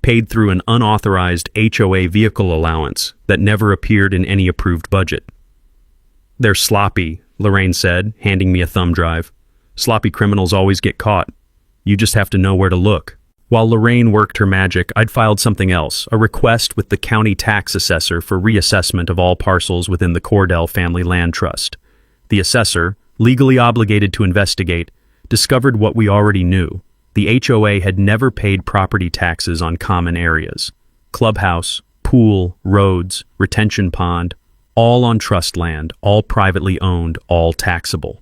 paid through an unauthorized HOA vehicle allowance that never appeared in any approved budget. They're sloppy, Lorraine said, handing me a thumb drive. Sloppy criminals always get caught. You just have to know where to look. While Lorraine worked her magic, I'd filed something else, a request with the county tax assessor for reassessment of all parcels within the Cordell family land trust. The assessor, legally obligated to investigate, discovered what we already knew. The The HOA had never paid property taxes on common areas. Clubhouse, pool, roads, retention pond, all on trust land, all privately owned, all taxable.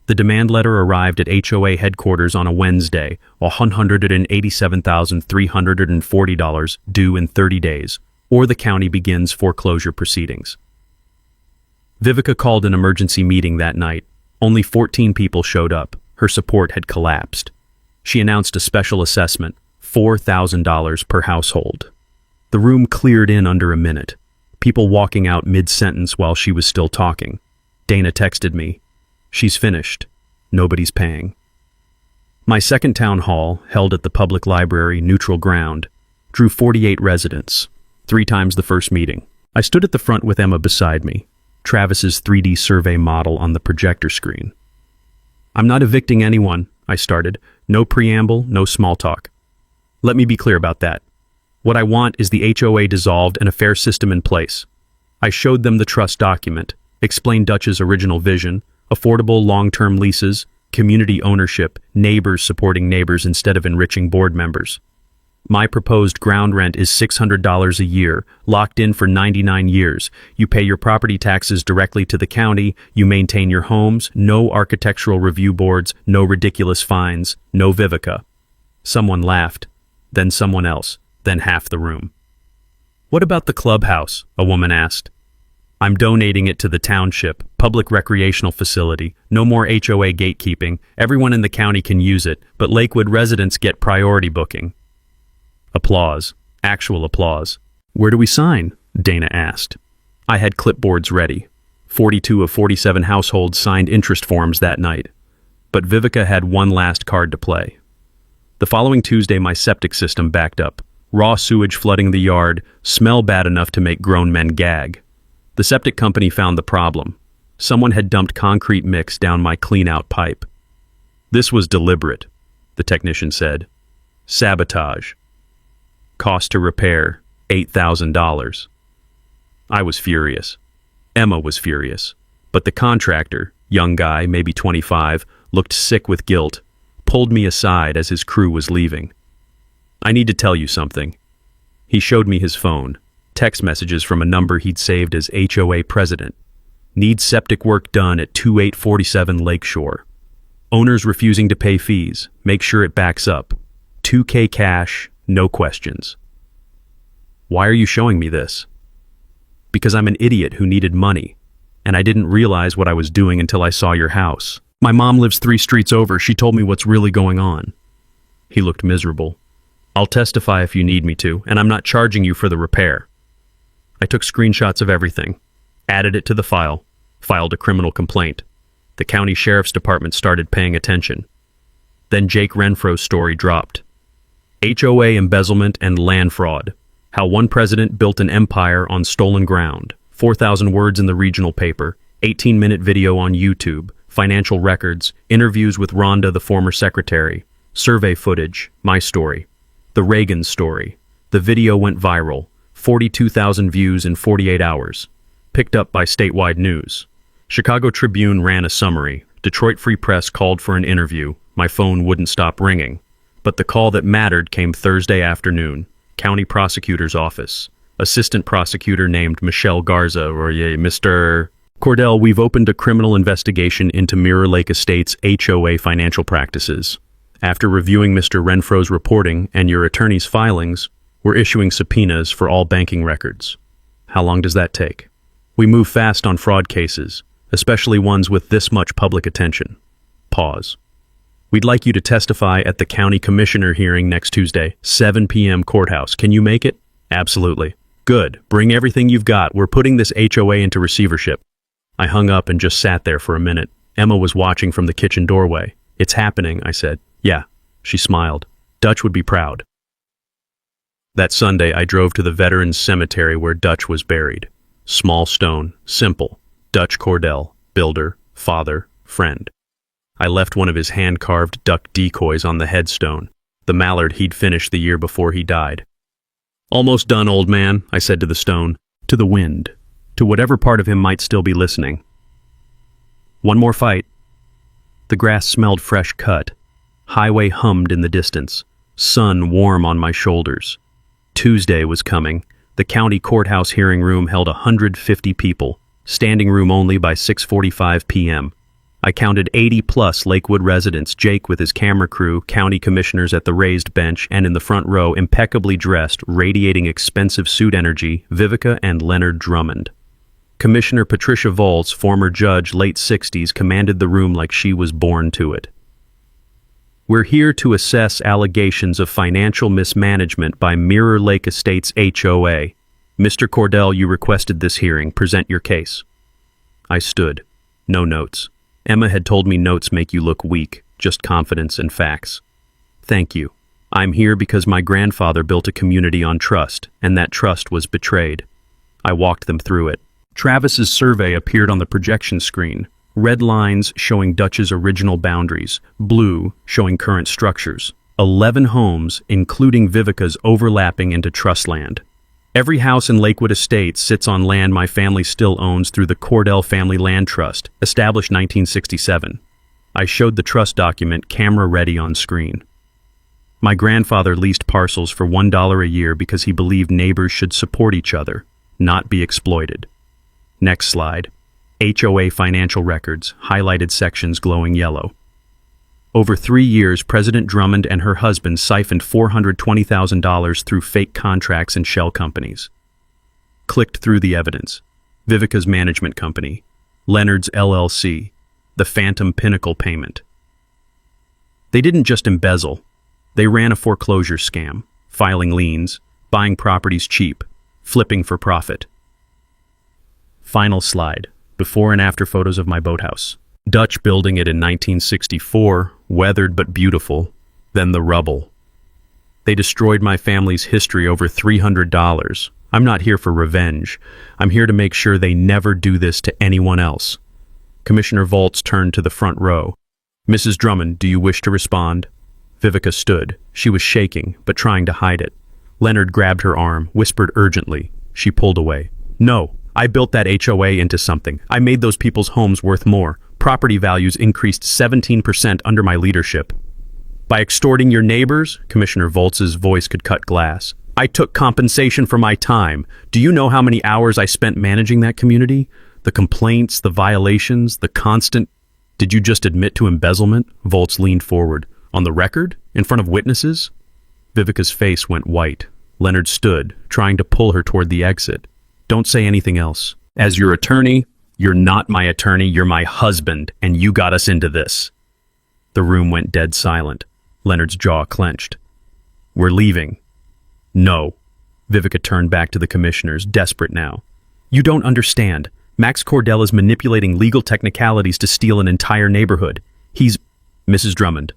The demand letter arrived at HOA headquarters on a Wednesday, $187,340 due in 30 days, or the county begins foreclosure proceedings. Vivica called an emergency meeting that night. Only 14 people showed up. Her support had collapsed. She announced a special assessment, $4,000 per household. The room cleared in under a minute, people walking out mid-sentence while she was still talking. Dana texted me, "She's finished. Nobody's paying." My second town hall, held at the public library Neutral Ground, drew 48 residents, 3 times the first meeting. I stood at the front with Emma beside me, Travis's 3D survey model on the projector screen. "I'm not evicting anyone," I started. No preamble, no small talk. "Let me be clear about that. What I want is the HOA dissolved and a fair system in place." I showed them the trust document, explained Dutch's original vision, affordable long-term leases, community ownership, neighbors supporting neighbors instead of enriching board members. My proposed ground rent is $600 a year, locked in for 99 years. You pay your property taxes directly to the county, you maintain your homes, no architectural review boards, no ridiculous fines, no Vivica. Someone laughed, then someone else, then half the room. "What about the clubhouse?" a woman asked. "I'm donating it to the township, public recreational facility, no more HOA gatekeeping, everyone in the county can use it, but Lakewood residents get priority booking." Applause. Actual applause. "Where do we sign?" Dana asked. I had clipboards ready. 42 of 47 households signed interest forms that night. But Vivica had one last card to play. The following Tuesday, my septic system backed up. Raw sewage flooding the yard, smell bad enough to make grown men gag. The septic company found the problem. Someone had dumped concrete mix down my clean-out pipe. "This was deliberate," the technician said. "Sabotage. Cost to repair, $8,000. I was furious. Emma was furious. But the contractor, young guy, maybe 25, looked sick with guilt, pulled me aside as his crew was leaving. "I need to tell you something." He showed me his phone, text messages from a number he'd saved as HOA president. "Need septic work done at 2847 Lakeshore. Owners refusing to pay fees. Make sure it backs up. $2K cash. No questions." "Why are you showing me this?" "Because I'm an idiot who needed money, and I didn't realize what I was doing until I saw your house. My mom lives 3 streets over. She told me what's really going on." He looked miserable. "I'll testify if you need me to, and I'm not charging you for the repair." I took screenshots of everything, added it to the file, filed a criminal complaint. The county sheriff's department started paying attention. Then Jake Renfro's story dropped. HOA embezzlement and land fraud. How one president built an empire on stolen ground. 4,000 words in the regional paper. 18-minute video on YouTube. Financial records. Interviews with Rhonda, the former secretary. Survey footage. My story. The Reagan story. The video went viral. 42,000 views in 48 hours. Picked up by statewide news. Chicago Tribune ran a summary. Detroit Free Press called for an interview. My phone wouldn't stop ringing. But the call that mattered came Thursday afternoon. County prosecutor's office. Assistant prosecutor named Michelle Garza, or Mr. Cordell, "We've opened a criminal investigation into Mirror Lake Estates' HOA financial practices. After reviewing Mr. Renfro's reporting and your attorney's filings, we're issuing subpoenas for all banking records." "How long does that take?" "We move fast on fraud cases, especially ones with this much public attention." Pause. "We'd like you to testify at the county commissioner hearing next Tuesday, 7 p.m. courthouse. Can you make it?" "Absolutely." "Good. Bring everything you've got. We're putting this HOA into receivership." I hung up and just sat there for a minute. Emma was watching from the kitchen doorway. "It's happening," I said. "Yeah." She smiled. "Dutch would be proud." That Sunday, I drove to the Veterans Cemetery where Dutch was buried. Small stone, simple. Dutch Cordell, builder, father, friend. I left one of his hand-carved duck decoys on the headstone, the mallard he'd finished the year before he died. "Almost done, old man," I said to the stone, to the wind, to whatever part of him might still be listening. "One more fight." The grass smelled fresh cut. Highway hummed in the distance. Sun warm on my shoulders. Tuesday was coming. The county courthouse hearing room held 150 people, standing room only by 6:45 p.m. I counted 80-plus Lakewood residents, Jake with his camera crew, county commissioners at the raised bench, and in the front row, impeccably dressed, radiating expensive suit energy, Vivica and Leonard Drummond. Commissioner Patricia Volz, former judge, late 60s, commanded the room like she was born to it. We're here to assess allegations of financial mismanagement by Mirror Lake Estates HOA. Mr. Cordell, you requested this hearing. Present your case. I stood. No notes. Emma had told me notes make you look weak, just confidence and facts. Thank you. I'm here because my grandfather built a community on trust, and that trust was betrayed. I walked them through it. Travis's survey appeared on the projection screen. Red lines showing Dutch's original boundaries, blue showing current structures. 11 homes, including Vivica's, overlapping into trust land. Every house in Lakewood Estates sits on land my family still owns through the Cordell Family Land Trust, established 1967. I showed the trust document, camera ready on screen. My grandfather leased parcels for $1 a year because he believed neighbors should support each other, not be exploited. Next slide. HOA financial records, highlighted sections glowing yellow. Over 3 years, President Drummond and her husband siphoned $420,000 through fake contracts and shell companies. Clicked through the evidence. Vivica's management company, Leonard's LLC, the Phantom Pinnacle payment. They didn't just embezzle. They ran a foreclosure scam, filing liens, buying properties cheap, flipping for profit. Final slide. Before and after photos of my boathouse. Dutch building it in 1964, weathered but beautiful, then the rubble. They destroyed my family's history over $300. I'm not here for revenge. I'm here to make sure they never do this to anyone else. Commissioner Volz turned to the front row. Mrs. Drummond, do you wish to respond? Vivica stood. She was shaking, but trying to hide it. Leonard grabbed her arm, whispered urgently. She pulled away. No, I built that HOA into something. I made those people's homes worth more. Property values increased 17% under my leadership. By extorting your neighbors, Commissioner Volz's voice could cut glass. I took compensation for my time. Do you know how many hours I spent managing that community? The complaints, the violations, the constant... Did you just admit to embezzlement? Volz leaned forward. On the record? In front of witnesses? Vivica's face went white. Leonard stood, trying to pull her toward the exit. Don't say anything else. As your attorney, you're not my attorney, you're my husband, and you got us into this. The room went dead silent. Leonard's jaw clenched. We're leaving. No. Vivica turned back to the commissioners, desperate now. You don't understand. Max Cordell is manipulating legal technicalities to steal an entire neighborhood. He's... Mrs. Drummond.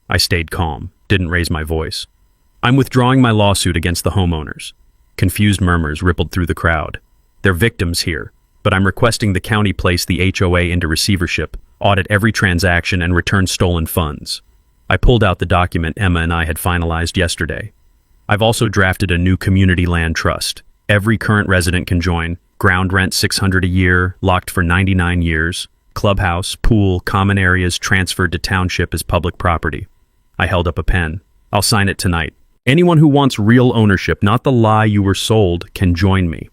I stayed calm, didn't raise my voice. I'm withdrawing my lawsuit against the homeowners. Confused murmurs rippled through the crowd. They're victims here, but I'm requesting the county place the HOA into receivership, audit every transaction, and return stolen funds. I pulled out the document Emma and I had finalized yesterday. I've also drafted a new community land trust. Every current resident can join. Ground rent $600 a year, locked for 99 years. Clubhouse, pool, common areas transferred to township as public property. I held up a pen. I'll sign it tonight. Anyone who wants real ownership, not the lie you were sold, can join me.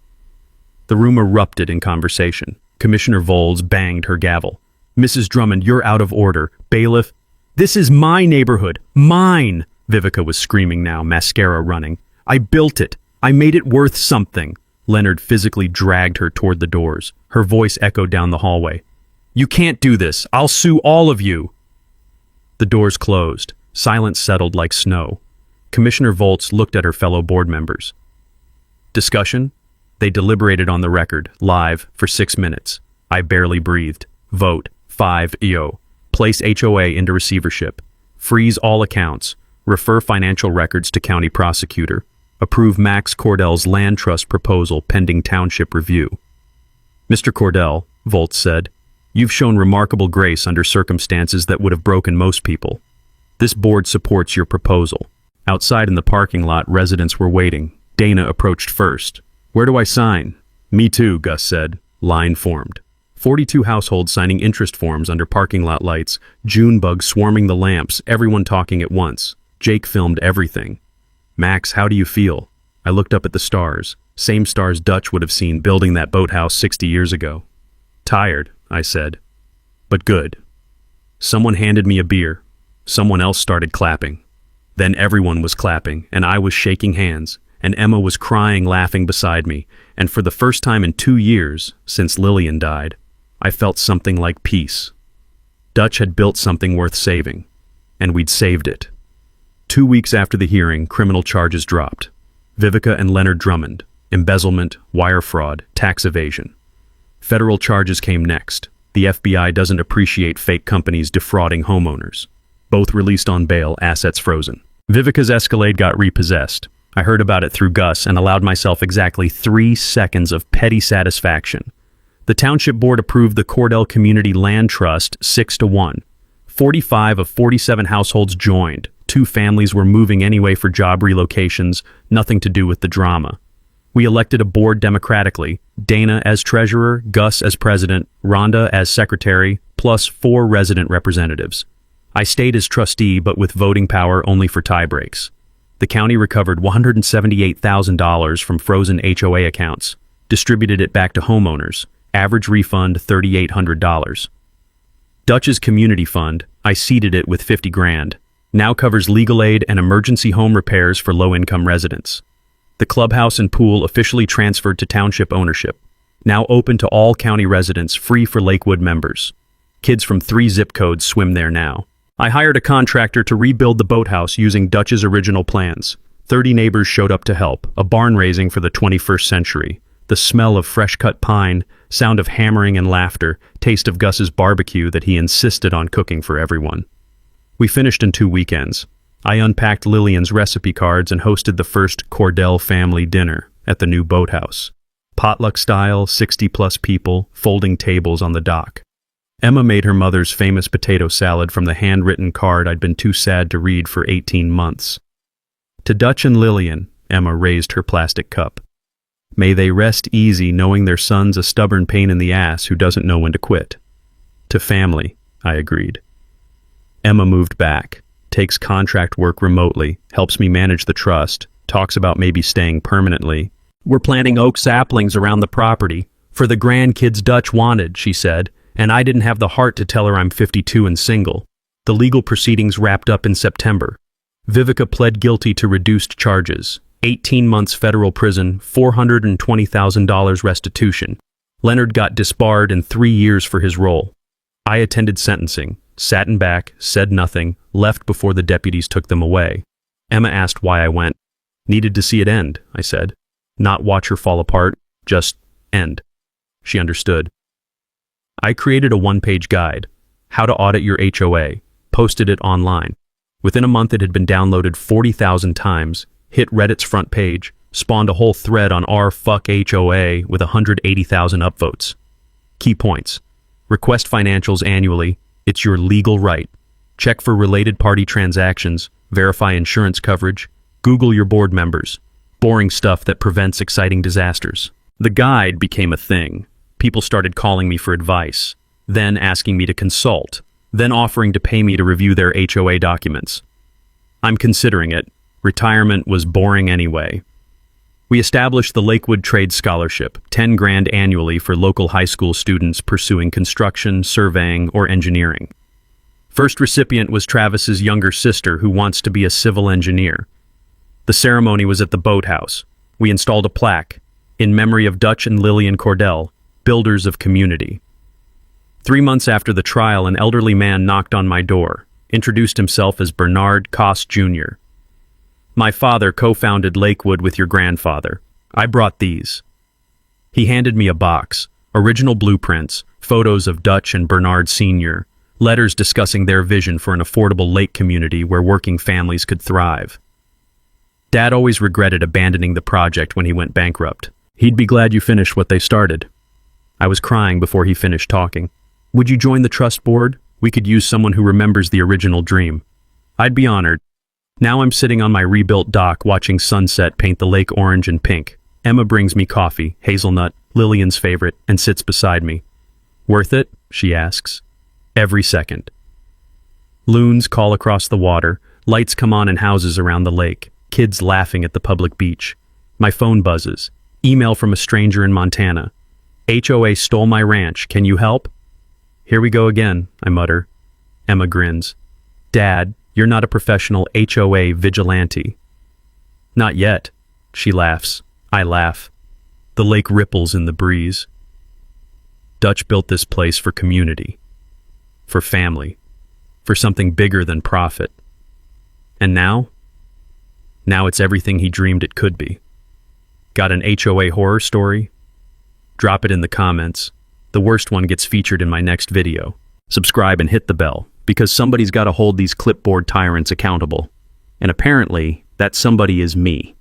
The room erupted in conversation. Commissioner Volz banged her gavel. Mrs. Drummond, you're out of order. Bailiff, this is my neighborhood. Mine! Vivica was screaming now, mascara running. I built it. I made it worth something. Leonard physically dragged her toward the doors. Her voice echoed down the hallway. You can't do this. I'll sue all of you. The doors closed. Silence settled like snow. Commissioner Volz looked at her fellow board members. Discussion? They deliberated on the record, live, for 6 minutes. I barely breathed. Vote, 5-0. Place HOA into receivership. Freeze all accounts. Refer financial records to county prosecutor. Approve Max Cordell's land trust proposal pending township review. Mr. Cordell, Volz said, you've shown remarkable grace under circumstances that would have broken most people. This board supports your proposal. Outside in the parking lot, residents were waiting. Dana approached first. Where do I sign? Me too, Gus said. Line formed. 42 households signing interest forms under parking lot lights, June bugs swarming the lamps, everyone talking at once. Jake filmed everything. Max, how do you feel? I looked up at the stars, same stars Dutch would have seen building that boathouse 60 years ago. Tired, I said. But good. Someone handed me a beer. Someone else started clapping. Then everyone was clapping, and I was shaking hands, and Emma was crying, laughing beside me, and for the first time in 2 years, since Lillian died, I felt something like peace. Dutch had built something worth saving, and we'd saved it. 2 weeks after the hearing, criminal charges dropped. Vivica and Leonard Drummond, embezzlement, wire fraud, tax evasion. Federal charges came next. The FBI doesn't appreciate fake companies defrauding homeowners. Both released on bail, assets frozen. Vivica's Escalade got repossessed. I heard about it through Gus and allowed myself exactly 3 seconds of petty satisfaction. The Township Board approved the Cordell Community Land Trust 6-1. 45 of 47 households joined. 2 families were moving anyway for job relocations, nothing to do with the drama. We elected a board democratically, Dana as treasurer, Gus as president, Rhonda as secretary, plus 4 resident representatives. I stayed as trustee, but with voting power only for tie breaks. The county recovered $178,000 from frozen HOA accounts, distributed it back to homeowners, average refund $3,800. Dutch's community fund, I seeded it with $50,000, now covers legal aid and emergency home repairs for low-income residents. The clubhouse and pool officially transferred to township ownership, now open to all county residents, free for Lakewood members. Kids from 3 zip codes swim there now. I hired a contractor to rebuild the boathouse using Dutch's original plans. 30 neighbors showed up to help, a barn raising for the 21st century. The smell of fresh-cut pine, sound of hammering and laughter, taste of Gus's barbecue that he insisted on cooking for everyone. We finished in 2 weekends. I unpacked Lillian's recipe cards and hosted the first Cordell family dinner at the new boathouse. Potluck style, 60-plus people, folding tables on the dock. Emma made her mother's famous potato salad from the handwritten card I'd been too sad to read for 18 months. To Dutch and Lillian, Emma raised her plastic cup. May they rest easy knowing their son's a stubborn pain in the ass who doesn't know when to quit. To family, I agreed. Emma moved back, takes contract work remotely, helps me manage the trust, talks about maybe staying permanently. We're planting oak saplings around the property for the grandkids Dutch wanted, she said, and I didn't have the heart to tell her I'm 52 and single. The legal proceedings wrapped up in September. Vivica pled guilty to reduced charges. 18 months federal prison, $420,000 restitution. Leonard got disbarred and 3 years for his role. I attended sentencing, sat in back, said nothing, left before the deputies took them away. Emma asked why I went. Needed to see it end, I said. Not watch her fall apart, just end. She understood. I created a 1-page guide, how to audit your HOA, posted it online. Within a month it had been downloaded 40,000 times, hit Reddit's front page, spawned a whole thread on r/fuck HOA with 180,000 upvotes. Key points. Request financials annually. It's your legal right. Check for related party transactions. Verify insurance coverage. Google your board members. Boring stuff that prevents exciting disasters. The guide became a thing. People started calling me for advice, then asking me to consult, then offering to pay me to review their HOA documents. I'm considering it. Retirement was boring anyway. We established the Lakewood Trade Scholarship, $10,000 annually for local high school students pursuing construction, surveying, or engineering. First recipient was Travis's younger sister who wants to be a civil engineer. The ceremony was at the boathouse. We installed a plaque, in memory of Dutch and Lillian Cordell, builders of community. 3 months after the trial, an elderly man knocked on my door, introduced himself as Bernard Koss Jr. My father co-founded Lakewood with your grandfather. I brought these. He handed me a box, original blueprints, photos of Dutch and Bernard Sr., letters discussing their vision for an affordable lake community where working families could thrive. Dad always regretted abandoning the project when he went bankrupt. He'd be glad you finished what they started. I was crying before he finished talking. Would you join the trust board? We could use someone who remembers the original dream. I'd be honored. Now I'm sitting on my rebuilt dock watching sunset paint the lake orange and pink. Emma brings me coffee, hazelnut, Lillian's favorite, and sits beside me. Worth it? She asks. Every second. Loons call across the water, lights come on in houses around the lake, kids laughing at the public beach. My phone buzzes. Email from a stranger in Montana. HOA stole my ranch, can you help? Here we go again, I mutter. Emma grins. Dad, you're not a professional HOA vigilante. Not yet, she laughs. I laugh. The lake ripples in the breeze. Dutch built this place for community, for family, for something bigger than profit. And now? Now it's everything he dreamed it could be. Got an HOA horror story? Drop it in the comments. The worst one gets featured in my next video. Subscribe and hit the bell, because somebody's got to hold these clipboard tyrants accountable. And apparently, that somebody is me.